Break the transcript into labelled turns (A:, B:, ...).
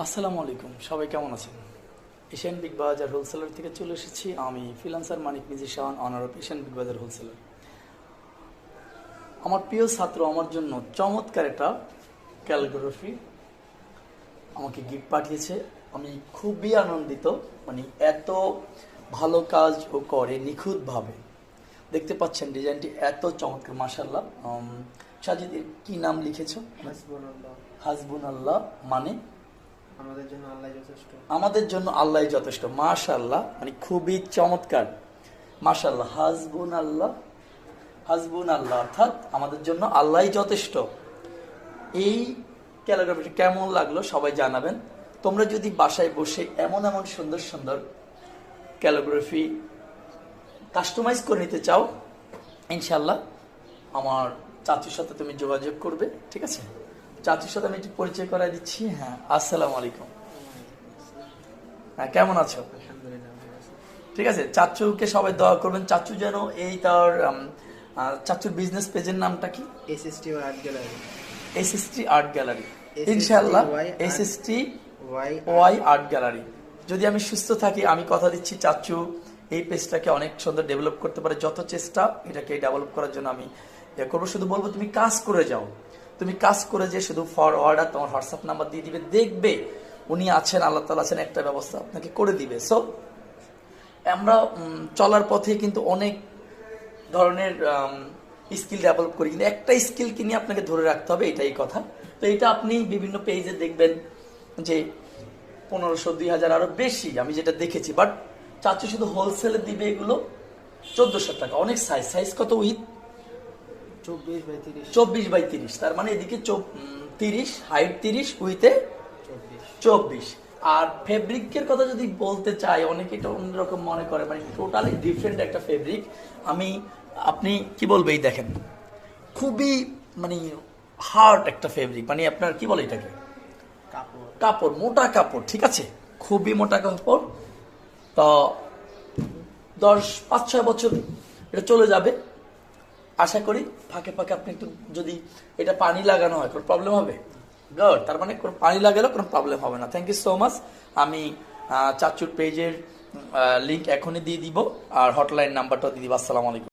A: আসসালামু আলাইকুম, সবাই কেমন আছেন? এশিয়ান বিগ বাজার হোলসেলার থেকে চলে এসেছি আমি, freelancer Manik musician, honour of Asian big বাজার হোলসেলার। আমার প্রিয় ছাত্র আমার জন্য চমৎকার একটা ক্যালিগ্রাফি আমাকে গিফট পাঠিয়েছে। আমি খুবই আনন্দিত, মানে এত ভালো কাজ ও করে নিখুঁতভাবে। দেখতে পাচ্ছেন ডিজাইনটি এত চমৎকার, মাশাআল্লাহ। সাজিদ, এর কি নাম লিখেছো?
B: হাসবুনাল্লাহ।
A: হাসবুনাল্লাহ মানে
B: আমাদের জন্য আল্লাহ যথেষ্ট।
A: আমাদের জন্য আল্লাহ যথেষ্ট। মাশাআল্লাহ, মানে খুবই চমৎকার। মাশাআল্লাহ, হাসবুনাল্লাহ, হাসবুনাল্লাহ অর্থাৎ আমাদের জন্য আল্লাহই যথেষ্ট। এই ক্যালিগ্রাফিটি কেমন লাগলো সবাই জানাবেন। তোমরা যদি বাসায় বসে এমন এমন সুন্দর সুন্দর ক্যালিগ্রাফি কাস্টমাইজ করে নিতে চাও, ইনশাল্লাহ আমার চাচুর সাথে তুমি যোগাযোগ করবে, ঠিক আছে? চাচুর সাথে আমি একটু পরিচয় করাই দিচ্ছি। হ্যাঁ, আসসালামু আলাইকুম। হ্যাঁ, কেমন আছো?
B: আলহামদুলিল্লাহ ভালো আছি।
A: ঠিক আছে, চাচুকে সবাই দোয়া করবেন। চাচু যেন এই তার চাচুর বিজনেস পেজের নামটা কি?
B: SST art gallery.
A: SST art gallery, ইনশাআল্লাহ এসএসটি ওয়াই আর্ট গ্যালারি। যদি আমি সুস্থ থাকি, আমি কথা দিচ্ছি চাচু এই পেজটাকে অনেক সুন্দর ডেভেলপ করতে পারে। যত চেষ্টা এটাকে ডেভেলপ করার জন্য আমি করবো। শুধু বলবো তুমি কাজ করে যাও, তুমি কাজ করে যে শুধু ফর অর্ডার তোমার হোয়াটসঅ্যাপ নাম্বার দিয়ে দিবে, দেখবে উনি আছেন, আল্লাহ তাআলা আছেন, একটা ব্যবস্থা আপনাকে করে দিবে। সো আমরা চলার পথে কিন্তু অনেক ধরনের স্কিল ডেভেলপ করি, কিন্তু একটা স্কিল কিনে আপনাকে ধরে রাখতে হবে, এটাই কথা। তো এটা আপনি বিভিন্ন পেজে দেখবেন যে 1500, 2000 আরো বেশি, আমি যেটা দেখেছি। বাট চাচু শুধু হোলসেলে দিবে এগুলো 1400 টাকা। অনেক সাইজ, সাইজ কত? উইথ
B: 24/30।
A: 24/30, তার মানে এদিকে 30, হাইট 30, উইথে 24। আর ফেব্রিকের কথা যদি বলতে চাই, অনেকে এটা অন্যরকম মনে করে, মানে টোটালি ডিফারেন্ট একটা ফেব্রিক। আপনি কি বলবে, এই দেখেন খুবই মানে হার্ড একটা ফেব্রিক, মানে আপনার কি বলে এটাকে,
B: কাপড়।
A: কাপড়, মোটা কাপড়, ঠিক আছে, খুবই মোটা কাপড়। তো 5-6 বছর এটা চলে যাবে আশা করি। ফাঁকে ফাঁকে আপনি একটু, যদি এটা পানি লাগানো হয় কোনো প্রবলেম হবে? গুড, তার মানে কোনো পানি লাগালেও কোনো প্রবলেম হবে না। Thank you so much. আমি চাচুর পেজের লিঙ্ক এখনই দিয়ে দিব, আর হটলাইন নাম্বারটাও দিয়ে দিব। আসসালামু আলাইকুম।